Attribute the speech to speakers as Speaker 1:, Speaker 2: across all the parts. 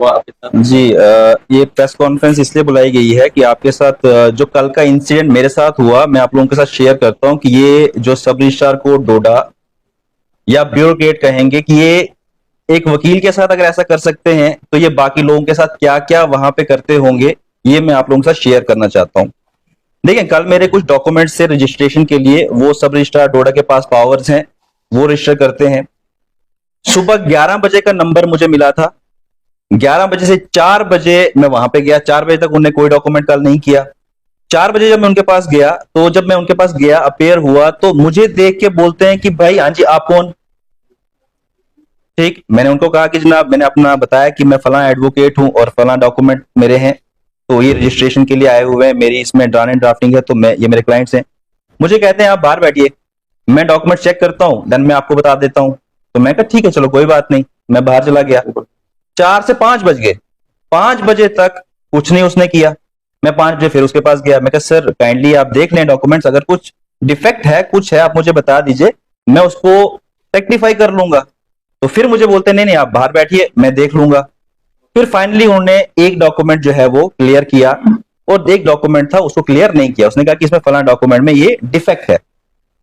Speaker 1: जी ये press conference इसलिए बुलाई गई है कि आपके साथ जो कल का इंसिडेंट मेरे साथ हुआ, मैं आप लोगों के साथ शेयर करता हूं कि ये जो सब रजिस्ट्रार को डोडा या ब्यूरोक्रेट कहेंगे कि ये एक वकील के साथ अगर ऐसा कर सकते हैं तो ये बाकी लोगों के साथ क्या क्या वहां पे करते होंगे, ये मैं आप लोगों के साथ शेयर करना चाहता हूं। देखिए, कल मेरे कुछ डॉक्यूमेंट्स से रजिस्ट्रेशन के लिए वो सब रजिस्ट्रार डोडा के पास पावर्स हैं, वो रजिस्टर करते हैं। सुबह 11 बजे का नंबर मुझे मिला था। 11 बजे से 4 बजे मैं वहां पे गया। 4 बजे तक उन्होंने कोई डॉक्यूमेंट कल नहीं किया। 4 बजे जब मैं उनके पास गया, तो जब मैं उनके पास गया, अपेयर हुआ, तो मुझे देख के बोलते हैं कि भाई हाँ जी आप कौन। ठीक, मैंने उनको कहा कि जनाब, मैंने अपना बताया कि मैं फला एडवोकेट हूं और फला डॉक्यूमेंट मेरे हैं, तो ये रजिस्ट्रेशन के लिए आए हुए हैं, मेरी इसमें ड्रान एंड ड्राफ्टिंग है, तो मैं ये मेरे क्लाइंट्स हैं। मुझे कहते हैं आप बाहर बैठिए, मैं डॉक्यूमेंट चेक करता हूं, देन मैं आपको बता देता हूं। तो मैं कहा ठीक है, चलो कोई बात नहीं। मैं बाहर चला गया। 4 से 5 बज गए। 5 बजे तक कुछ नहीं उसने किया। मैं 5 बजे फिर उसके पास गया। मैं कहा सर काइंडली आप देख लें डॉक्यूमेंट्स, अगर कुछ डिफेक्ट है, कुछ है, आप मुझे बता दीजिए, मैं उसको रेक्टिफाई कर लूंगा। तो फिर मुझे बोलते नहीं नहीं आप बाहर बैठिए, मैं देख लूंगा। फिर फाइनली उन्होंने एक डॉक्यूमेंट जो है वो क्लियर किया, और एक डॉक्यूमेंट था उसको क्लियर नहीं किया। उसने कहा कि इसमें फला डॉक्यूमेंट में ये डिफेक्ट है।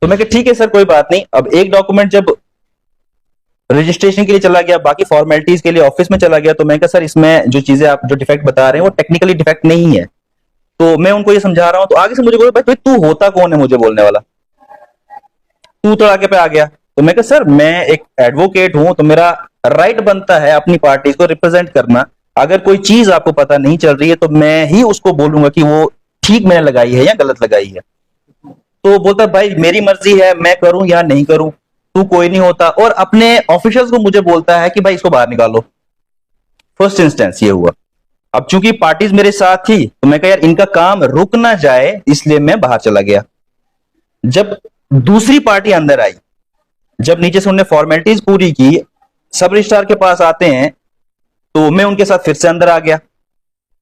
Speaker 1: तो मैं कहा ठीक है सर, कोई बात नहीं। अब एक डॉक्यूमेंट जब रजिस्ट्रेशन के लिए चला गया, बाकी फॉर्मेलिटीज के लिए ऑफिस में चला गया, तो मैं कहा सर इसमें जो चीजें आप जो डिफेक्ट बता रहे हैं वो टेक्निकली डिफेक्ट नहीं है। तो मैं उनको ये समझा रहा हूं, तो आगे से मुझे बोला भाई तू होता कौन है मुझे बोलने वाला, तू तो आगे पे आ गया। तो मैं कहा सर मैं एक एडवोकेट हूं, तो मेरा राइट बनता है अपनी पार्टी को रिप्रेजेंट करना। अगर कोई चीज आपको पता नहीं चल रही है तो मैं ही उसको बोलूंगा कि वो ठीक मैंने लगाई है या गलत लगाई है। तो बोलता भाई मेरी मर्जी है, मैं करूं या नहीं करूं, तू कोई नहीं होता। और अपने ऑफिशियल्स को मुझे बोलता है कि भाई इसको बाहर निकालो। फर्स्ट इंस्टेंस ये हुआ। अब चूंकि पार्टीज मेरे साथ थी, तो मैं कहा यार इनका काम रुक ना जाए, इसलिए मैं बाहर चला गया। जब दूसरी पार्टी अंदर आई, जब नीचे से उन्होंने फॉर्मेलिटीज पूरी की, सब रजिस्ट्रार के पास आते हैं, तो मैं उनके साथ फिर से अंदर आ गया।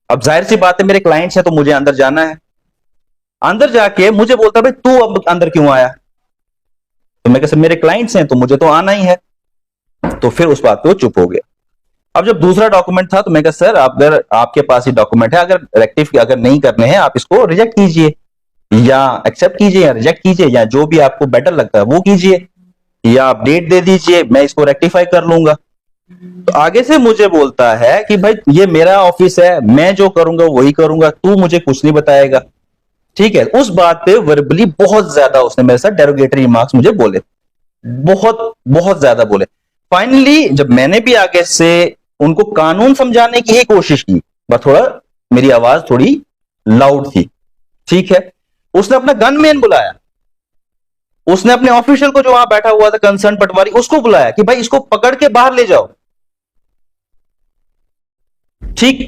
Speaker 1: अब जाहिर सी बात है मेरे क्लाइंट्स हैं तो मुझे अंदर जाना है। अंदर जाके मुझे बोलता भाई तू अब अंदर क्यों आया। तो मैं कैसे, मेरे क्लाइंट्स हैं तो मुझे तो आना ही है। तो फिर उस बात पे वो चुप हो गया। अब जब दूसरा डॉक्यूमेंट था, तो मैं कहा सर अगर आपके पास ही डॉक्यूमेंट है, अगर रेक्टिव अगर नहीं करने हैं आप इसको रिजेक्ट कीजिए, या एक्सेप्ट कीजिए, या रिजेक्ट कीजिए, या जो भी आपको बेटर लगता है वो कीजिए, या अपडेट दे दीजिए, मैं इसको रेक्टिफाई कर लूंगा। तो आगे से मुझे बोलता है कि भाई ये मेरा ऑफिस है, मैं जो करूंगा वही करूंगा, तू मुझे कुछ नहीं बताएगा। ठीक है, उस बात पे वर्बली बहुत ज्यादा उसने मेरे साथ डेरोगेटरी रिमार्क्स मुझे बोले, बहुत बहुत ज्यादा बोले। फाइनली जब मैंने भी आगे से उनको कानून समझाने की ही कोशिश की, बस थोड़ा मेरी आवाज थोड़ी लाउड थी, ठीक है, उसने अपना गनमैन बुलाया। उसने अपने ऑफिशियल को जो वहां बैठा हुआ था, कंसर्न पटवारी, उसको बुलाया कि भाई इसको पकड़ के बाहर ले जाओ। ठीक,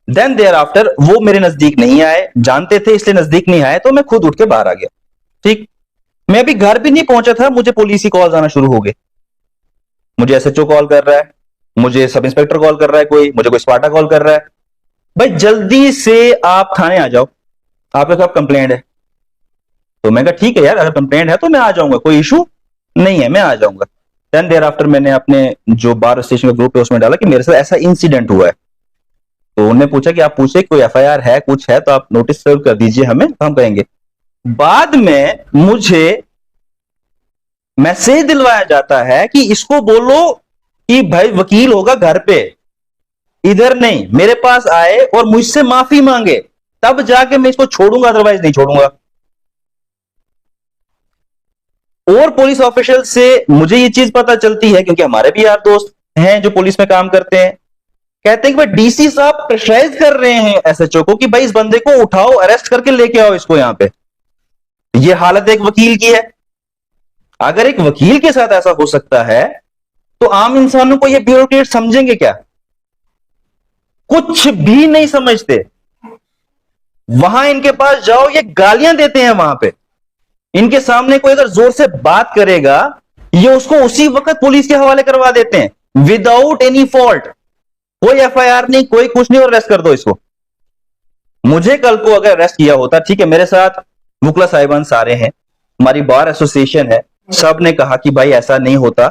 Speaker 1: देन देयर आफ्टर वो मेरे नजदीक नहीं आए, जानते थे इसलिए नजदीक नहीं आए, तो मैं खुद उठ के बाहर आ गया। ठीक, मैं अभी घर भी नहीं पहुंचा था, मुझे पुलिस की कॉल आना शुरू हो गए। मुझे एसएचओ कॉल कर रहा है, मुझे सब इंस्पेक्टर कॉल कर रहा है, कोई मुझे कोई स्पाटा कॉल कर रहा है, भाई जल्दी से आप थाने आ जाओ, आपके खिलाफ कंप्लेंट है। तो मैं कहा ठीक है यार, अगर कंप्लेंट है तो मैं आ जाऊंगा, कोई इशू नहीं है, मैं आ जाऊंगा। देन देयर आफ्टर मैंने अपने जो बार स्टेशन का ग्रुप है उसमें डाला कि मेरे साथ ऐसा इंसिडेंट हुआ है। तो उन्होंने पूछा कि आप पूछे कोई एफआईआर है, कुछ है तो आप नोटिस सर्व कर दीजिए हमें, तो हम कहेंगे। बाद में मुझे मैसेज दिलवाया जाता है कि इसको बोलो कि भाई वकील होगा घर पे, इधर नहीं, मेरे पास आए और मुझसे माफी मांगे, तब जाके मैं इसको छोड़ूंगा, अदरवाइज नहीं छोड़ूंगा। और पुलिस ऑफिशियल से मुझे ये चीज पता चलती है, क्योंकि हमारे भी यार दोस्त हैं जो पुलिस में काम करते हैं, कहते हैं कि भाई डीसी साहब प्रेशराइज कर रहे हैं एसएचओ को कि भाई इस बंदे को उठाओ, अरेस्ट करके लेके आओ इसको यहां पे। ये हालत एक वकील की है। अगर एक वकील के साथ ऐसा हो सकता है, तो आम इंसानों को ये ब्यूरोक्रेट समझेंगे क्या? कुछ भी नहीं समझते। वहां इनके पास जाओ, ये गालियां देते हैं वहां पे। इनके सामने कोई अगर जोर से बात करेगा, ये उसको उसी वक्त पुलिस के हवाले करवा देते हैं विदाउट एनी फॉल्ट। कोई एफआईआर नहीं, कोई कुछ नहीं, और अरेस्ट कर दो इसको। मुझे कल को अगर अरेस्ट किया होता, ठीक है, मेरे साथ मुकला साहिबान सारे हैं, हमारी बार एसोसिएशन है, सब ने कहा कि भाई ऐसा नहीं होता,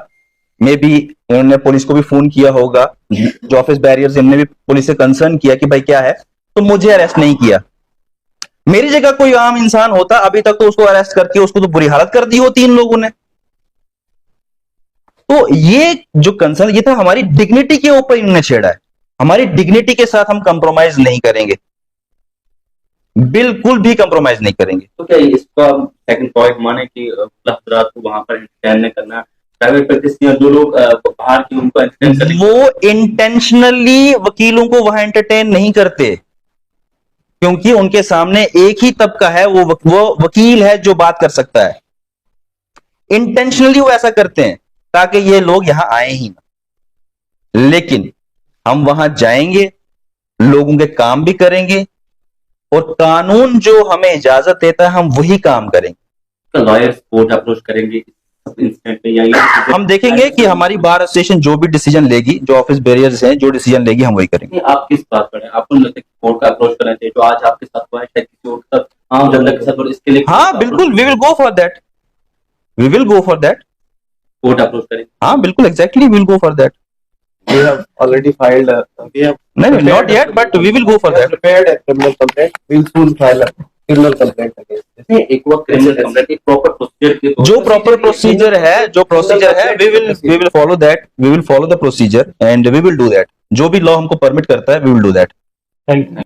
Speaker 1: मे बी उन्होंने पुलिस को भी फोन किया होगा, जो ऑफिस बैरियर्स हमने भी पुलिस से कंसर्न किया कि भाई क्या है, तो मुझे अरेस्ट नहीं किया। मेरी जगह कोई आम इंसान होता अभी तक तो उसको अरेस्ट करके उसको तो बुरी हालत कर दी होती इन लोगों ने। तो ये जो कंसर्न ये था हमारी डिग्निटी के ऊपर इन्होंने छेड़ा है। हमारी डिग्निटी के साथ हम कंप्रोमाइज नहीं करेंगे, बिल्कुल भी कंप्रोमाइज नहीं करेंगे।
Speaker 2: तो क्या इसका सेकंड पॉइंट माने कि हजरात को वहां पर एंटरटेन करना, प्राइवेट प्रैक्टिस में जो लोग बाहर की उनको एंटरटेन करने,
Speaker 1: वो इंटेंशनली वकीलों को वहां एंटरटेन नहीं करते, क्योंकि उनके सामने एक ही तबका है, वो वकील है जो बात कर सकता है। इंटेंशनली वो ऐसा करते हैं ताकि ये लोग यहां आए ही ना। लेकिन हम वहां जाएंगे, लोगों के काम भी करेंगे, और कानून जो हमें इजाजत देता है हम वही काम करेंगे।
Speaker 2: लॉयर्स कोर्ट अप्रोच करेंगे इंसिडेंट में, या
Speaker 1: हम देखेंगे कि हमारी बार एसोसिएशन जो भी डिसीजन लेगी, जो ऑफिस बैरियर्स हैं जो डिसीजन लेगी, हम वही करेंगे।
Speaker 2: आप किस बात पर हैं? आपको नहीं लगता कि कोर्ट का अप्रोच करना चाहिए जो आज आपके साथ हुआ है, शायद किसी और के साथ, आम जनता के साथ, और इसके लिए
Speaker 1: हाँ बिल्कुल, we will go for that, we will go for that.
Speaker 2: Court approach करें?
Speaker 1: हाँ बिल्कुल, exactly, we will go for that.
Speaker 3: We have already filed. We have
Speaker 1: नहीं, not yet, but we will go for that.
Speaker 3: Prepared a criminal complaint. We will soon file a criminal complaint against this.
Speaker 2: एक वो criminal complaint, एक proper procedure के
Speaker 1: जो proper procedure है, we will follow that, we will follow the procedure and we will do that. जो भी law हमको permit करता है, we will do that.
Speaker 3: Thank you.